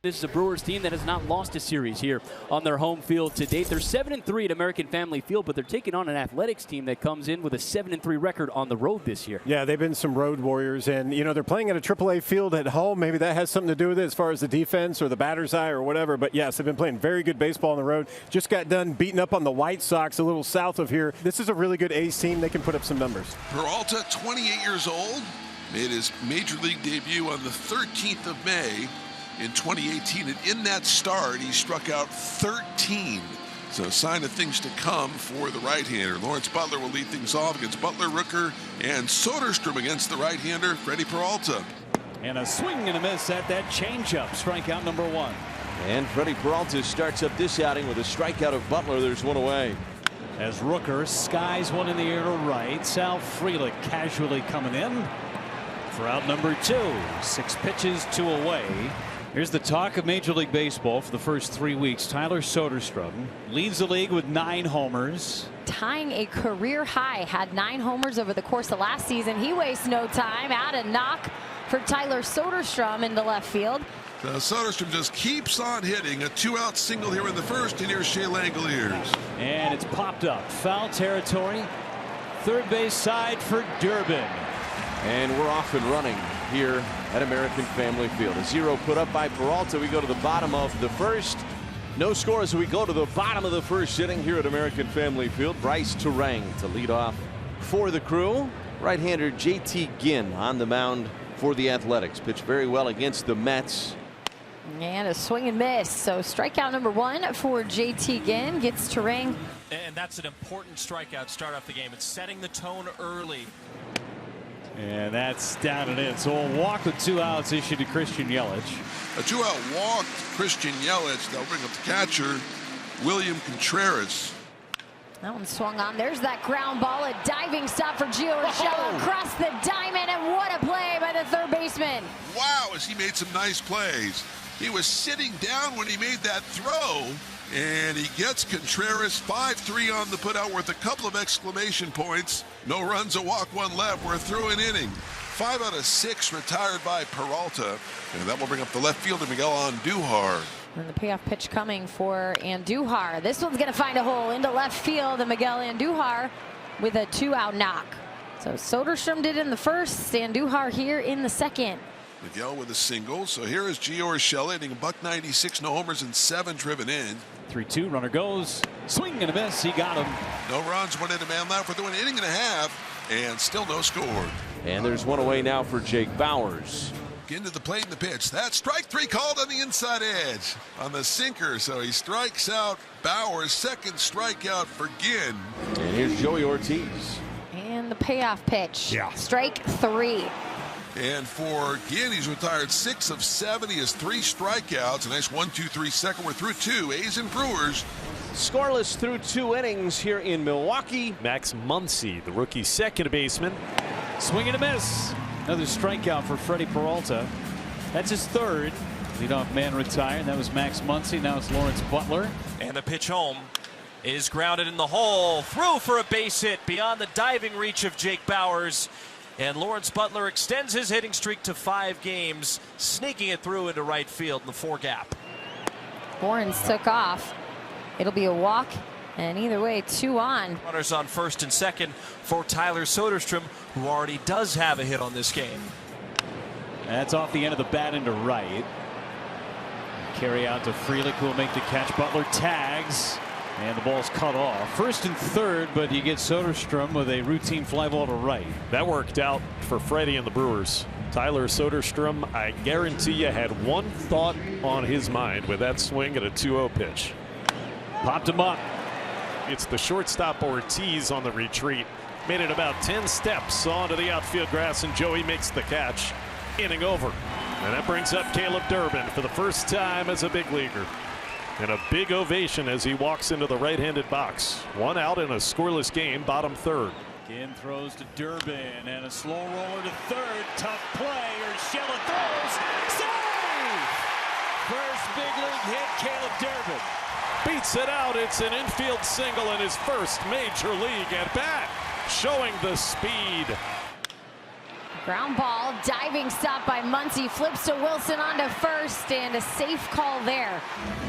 This is a Brewers team that has not lost a series here on their home field to date. They're 7-3 at American Family Field, but they're taking on an Athletics team that comes in with a 7-3 record on the road this year. Yeah, they've been some road warriors, and you know they're playing at a AAA field at home. Maybe that has something to do with it as far as the defense or the batter's eye or whatever. But yes, they've been playing very good baseball on the road. Just got done beating up on the White Sox a little south of here. This is a really good A's team. They can put up some numbers. Peralta, 28 years old, made his major league debut on the 13th of May. In 2018, and in that start, he struck out 13. So a sign of things to come for the right-hander. Lawrence Butler will lead things off against Butler, Rooker, and Soderstrom against the right-hander, Freddie Peralta. And a swing and a miss at that changeup. Strikeout number 1. And Freddie Peralta starts up this outing with a strikeout of Butler. There's one away. As Rooker skies one in the air to right. Sal Frelick casually coming in for out number 2. 6 pitches, 2 away. Here's the talk of Major League Baseball for the first 3 weeks. Tyler Soderstrom leads the league with 9 homers. Tying a career high, had 9 homers over the course of last season. He wastes no time. Out a knock for Tyler Soderstrom into left field. So Soderstrom just keeps on hitting. A 2-out single here in the first, and here's Shea Langoliers. And it's popped up. Foul territory. Third base side for Durbin. And we're off and running here at American Family Field. A 0 put up by Peralta. We go to the bottom of the first. No score as we go to the bottom of the first inning here at American Family Field. Bryce Turang to lead off for the Crew. Right-hander JT Ginn on the mound for the Athletics. Pitched very well against the Mets. And a swing and miss. So strikeout number 1 for JT Ginn. Gets Turang. And that's an important strikeout to start off the game. It's setting the tone early. And that's down and in. So a walk with 2 outs issued to Christian Yelich. A 2-out walk to Christian Yelich. They'll bring up the catcher, William Contreras. That one swung on. There's that ground ball. A diving stop for Gio Urshela across the diamond. And what a play by the third baseman. Wow, as he made some nice plays. He was sitting down when he made that throw. And he gets Contreras 5-3 on the putout worth a couple of exclamation points. No runs, a walk, 1 left. We're through an inning. 5 out of 6 retired by Peralta. And that will bring up the left fielder, Miguel Andujar. And the payoff pitch coming for Andujar. This one's going to find a hole into left field. And Miguel Andujar with a 2-out knock. So Soderstrom did in the first. Andujar here in the second. Miguel with a single. So here is Gio Urshela hitting $196, no homers and 7 driven in. 3-2, runner goes. Swing and a miss. He got him. No runs, 1 in, a man left. We're doing an inning and a half, and still no score. And there's one away now for Jake Bauers. Into the plate in the pitch. That's strike 3 called on the inside edge on the sinker. So he strikes out Bauers. Second strikeout for Ginn. And here's Joey Ortiz. And the payoff pitch. Yeah. Strike 3. And for Ginn, he's retired 6 of 7. He has 3 strikeouts. A nice 1-2-3 second. We're through 2. A's and Brewers. Scoreless through 2 innings here in Milwaukee. Max Muncy, the rookie second baseman. Swing and a miss. Another strikeout for Freddie Peralta. That's his third. Leadoff man retired. That was Max Muncy. Now it's Lawrence Butler. And the pitch home is grounded in the hole. Through for a base hit beyond the diving reach of Jake Bauers. And Lawrence Butler extends his hitting streak to 5 games, sneaking it through into right field in the 4 gap. Lawrence took off. It'll be a walk. And either way, 2 on. Runners on first and second for Tyler Soderstrom, who already does have a hit on this game. That's off the end of the bat into right. Carry out to Frelick, who will make the catch. Butler tags. And the ball's cut off. First and third, but you get Soderstrom with a routine fly ball to right. That worked out for Freddie and the Brewers. Tyler Soderstrom, I guarantee you, had one thought on his mind with that swing at a 2-0 pitch. Popped him up. It's the shortstop Ortiz on the retreat. Made it about 10 steps onto the outfield grass, and Joey makes the catch. Inning over. And that brings up Caleb Durbin for the first time as a big leaguer. And a big ovation as he walks into the right-handed box. 1 out in a scoreless game, bottom third. Ginn throws to Durbin, and a slow roller to third. Tough play. Urshela throws. Save! First big league hit, Caleb Durbin. Beats it out. It's an infield single in his first major league at bat. Showing the speed. Ground ball, diving stop by Muncy, flips to Wilson onto first, and a safe call there.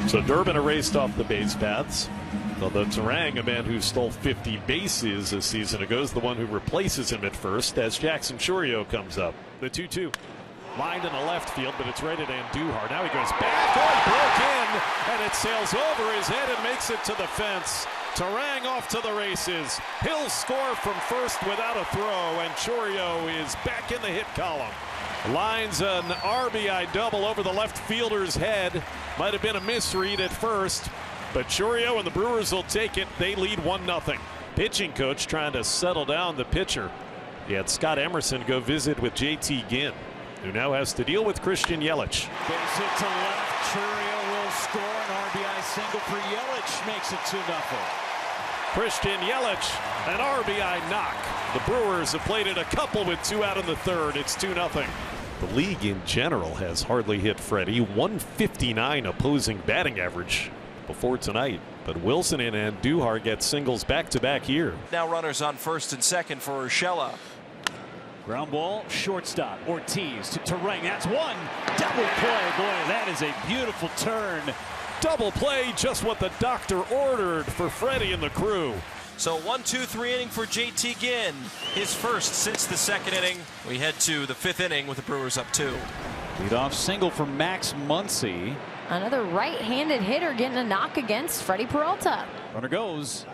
So Durbin erased off the base paths. Although Terang, a man who stole 50 bases a season ago, is the one who replaces him at first as Jackson Chourio comes up. The 2-2. Lined in the left field, but it's right at Andujar. Now he goes back. Oh, he broke in, and it sails over his head and makes it to the fence. Terang off to the races. He'll score from first without a throw, and Chourio is back in the hit column. Lines an RBI double over the left fielder's head. Might have been a misread at first, but Chourio and the Brewers will take it. They lead 1-0. Pitching coach trying to settle down the pitcher. He had Scott Emerson go visit with JT Ginn, who now has to deal with Christian Yelich. Base hit to left. Chourio will score. An RBI single for Yelich makes it 2-0. Christian Yelich, an RBI knock. The Brewers have played it a couple with 2 out in the third. It's 2-0. The league in general has hardly hit Freddie. 159 opposing batting average before tonight. But Wilson and Andujar get singles back-to-back here. Now runners on first and second for Urshela. Ground ball, shortstop. Ortiz to Terang. That's one. Double play. Boy, that is a beautiful turn. Double play, just what the doctor ordered for Freddie and the crew. So 1-2-3 inning for JT Ginn. His first since the second inning. We head to the 5th inning with the Brewers up 2. Leadoff single for Max Muncy. Another right-handed hitter getting a knock against Freddie Peralta. Runner goes.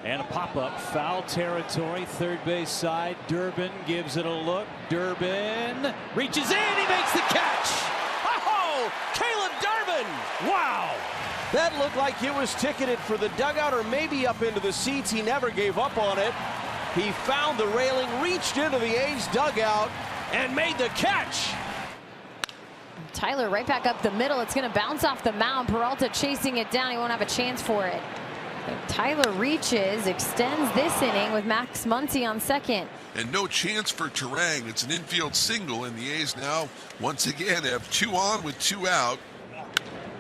And a pop-up, foul territory, third base side. Durbin gives it a look. Durbin reaches in, he makes the catch. Oh, Caleb Durbin! Wow! That looked like it was ticketed for the dugout or maybe up into the seats. He never gave up on it. He found the railing, reached into the A's dugout, and made the catch. Tyler right back up the middle. It's going to bounce off the mound. Peralta chasing it down. He won't have a chance for it. Tyler reaches, extends this inning with Max Muncy on second. And no chance for Terang. It's an infield single, and the A's now once again have 2 on with 2 out.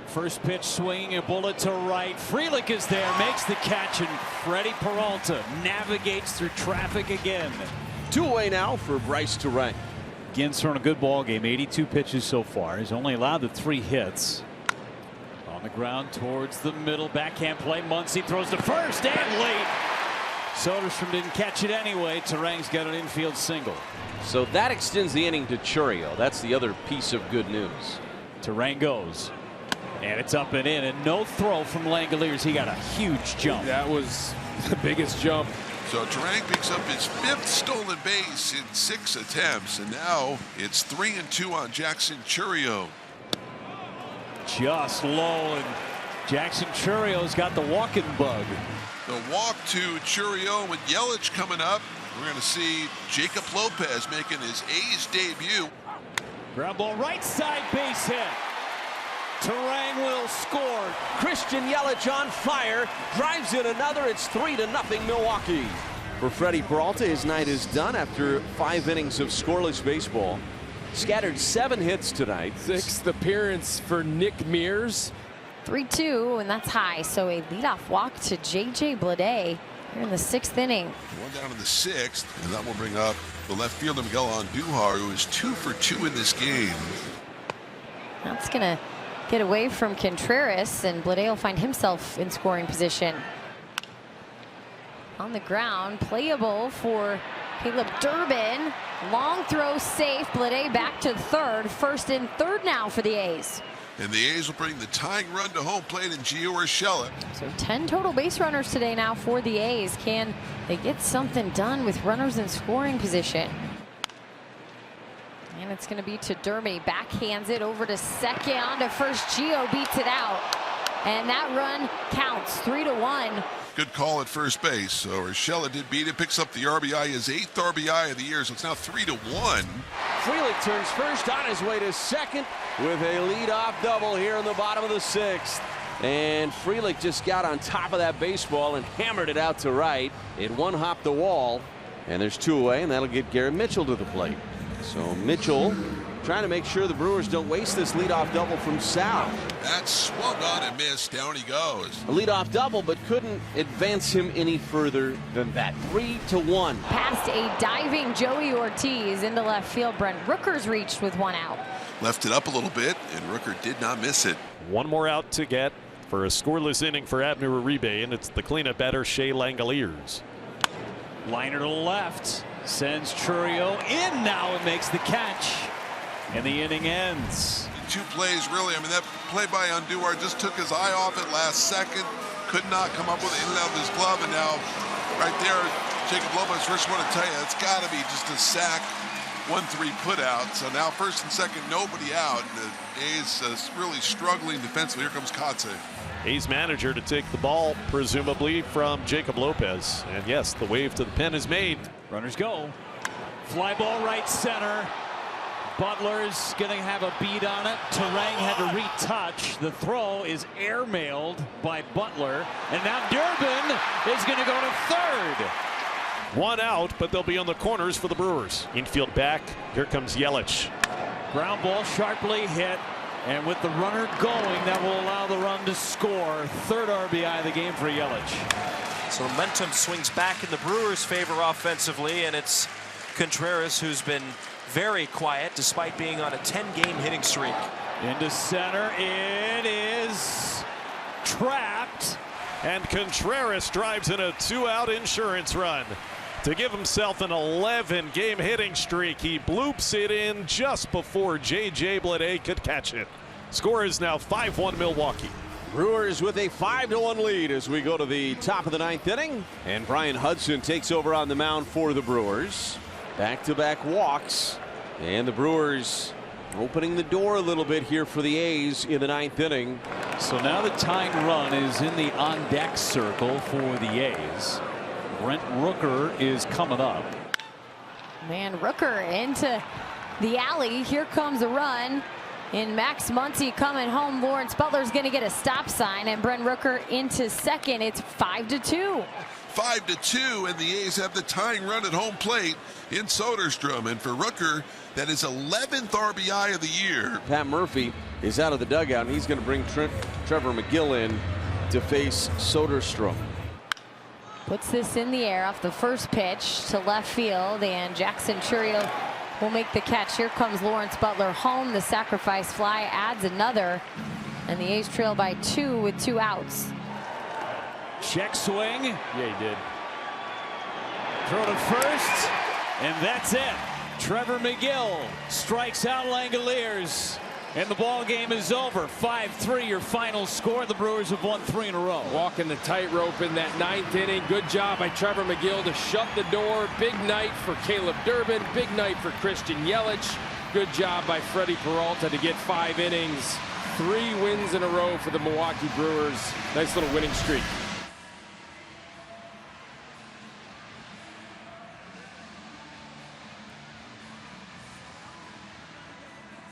First pitch swinging a bullet to right. Frelick is there, makes the catch, and Freddie Peralta navigates through traffic again. 2 away now for Bryce Terang. Ginn's thrown a good ball game, 82 pitches so far. He's only allowed the 3 hits. On the ground towards the middle, backhand play. Muncy throws to first and late. Soderstrom didn't catch it anyway. Terang's got an infield single. So that extends the inning to Chourio. That's the other piece of good news. Terang goes. And it's up and in, and no throw from Langoliers. He got a huge jump. That was the biggest jump. So Terang picks up his 5th stolen base in 6 attempts, and now it's 3-2 on Jackson Chourio. Just low, and Jackson Chourio's got the walking bug. The walk to Chourio with Yelich coming up. We're going to see Jacob Lopez making his A's debut. Ground ball right side base hit. Terang will score. Christian Yelich on fire, drives in another. It's 3-0 Milwaukee. For Freddie Peralta, his night is done after 5 innings of scoreless baseball. Scattered 7 hits tonight. 6th appearance for Nick Mears. 3-2, and that's high. So a leadoff walk to J.J. Bleday here in the 6th inning. 1 down in the 6th, and that will bring up the left fielder Miguel Andujar, who is 2 for 2 in this game. That's going to get away from Contreras, and Bleday will find himself in scoring position. On the ground, playable for Caleb Durbin. Long throw safe. Bleday back to third. First and third now for the A's. And the A's will bring the tying run to home plate in Gio Urshela. So 10 total base runners today now for the A's. Can they get something done with runners in scoring position? And it's going to be to Durbin. He backhands it over to second. On to first. Gio beats it out. And that run counts. 3-1. Good call at first base. So Urshela did beat it, picks up the RBI, his 8th RBI of the year. So it's now 3-1. Frelick turns first, on his way to second with a leadoff double here in the bottom of the 6th. And Frelick just got on top of that baseball and hammered it out to right. It one-hopped the wall, and there's 2 away, and that'll get Garrett Mitchell to the plate. So Mitchell trying to make sure the Brewers don't waste this leadoff double from Sal. That swung on and missed. Down he goes. A leadoff double, but couldn't advance him any further than that. 3-1. Past a diving Joey Ortiz into left field. Brent Rooker's reached with 1 out. Left it up a little bit, and Rooker did not miss it. One more out to get for a scoreless inning for Abner Uribe, and it's the cleanup batter Shea Langoliers. Liner to left, sends Churio in now and makes the catch, and the inning ends. 2 plays really. I mean, that play by Andujar just took his eye off it last second. Could not come up with it in and out of his glove, and now right there, Jacob Lopez. First, want to tell you, it's got to be just a sack. 1-3 put out. So now first and second, nobody out. The A's really struggling defensively. Here comes Kotze. A's manager to take the ball, presumably from Jacob Lopez. And yes, the wave to the pen is made. Runners go. Fly ball right center. Butler's going to have a beat on it. Terang had to retouch. The throw is airmailed by Butler. And now Durbin is going to go to third. 1 out, but they'll be on the corners for the Brewers. Infield back. Here comes Yelich. Ground ball sharply hit. And with the runner going, that will allow the run to score. 3rd RBI of the game for Yelich. So momentum swings back in the Brewers' favor offensively, and it's Contreras who's been very quiet despite being on a 10-game hitting streak. Into center. It is trapped. And Contreras drives in a 2-out insurance run to give himself an 11-game hitting streak. He bloops it in just before J.J. Bleday could catch it. Score is now 5-1 Milwaukee. Brewers with a 5-1 lead as we go to the top of the 9th inning. And Brian Hudson takes over on the mound for the Brewers. Back-to-back walks. And the Brewers opening the door a little bit here for the A's in the 9th inning. So now the tying run is in the on-deck circle for the A's. Brent Rooker is coming up. Man, Rooker into the alley. Here comes a run. And Max Muncy coming home. Lawrence Butler's going to get a stop sign. And Brent Rooker into second. It's 5-2. 5-2, and the A's have the tying run at home plate in Soderstrom. And for Rooker, that is 11th RBI of the year. Pat Murphy is out of the dugout, and he's going to bring Trevor McGill in to face Soderstrom. Puts this in the air off the first pitch to left field, and Jackson Churio will make the catch. Here comes Lawrence Butler home. The sacrifice fly adds another, and the A's trail by 2 with 2 outs. Check swing. Yeah, he did. Throw to first, and that's it. Trevor McGill strikes out Langoliers, and the ball game is over. 5-3 your final score. The Brewers have won 3 in a row. Walking the tightrope in that 9th inning. Good job by Trevor McGill to shut the door. Big night for Caleb Durbin. Big night for Christian Yelich. Good job by Freddie Peralta to get 5 innings. 3 wins in a row for the Milwaukee Brewers. Nice little winning streak.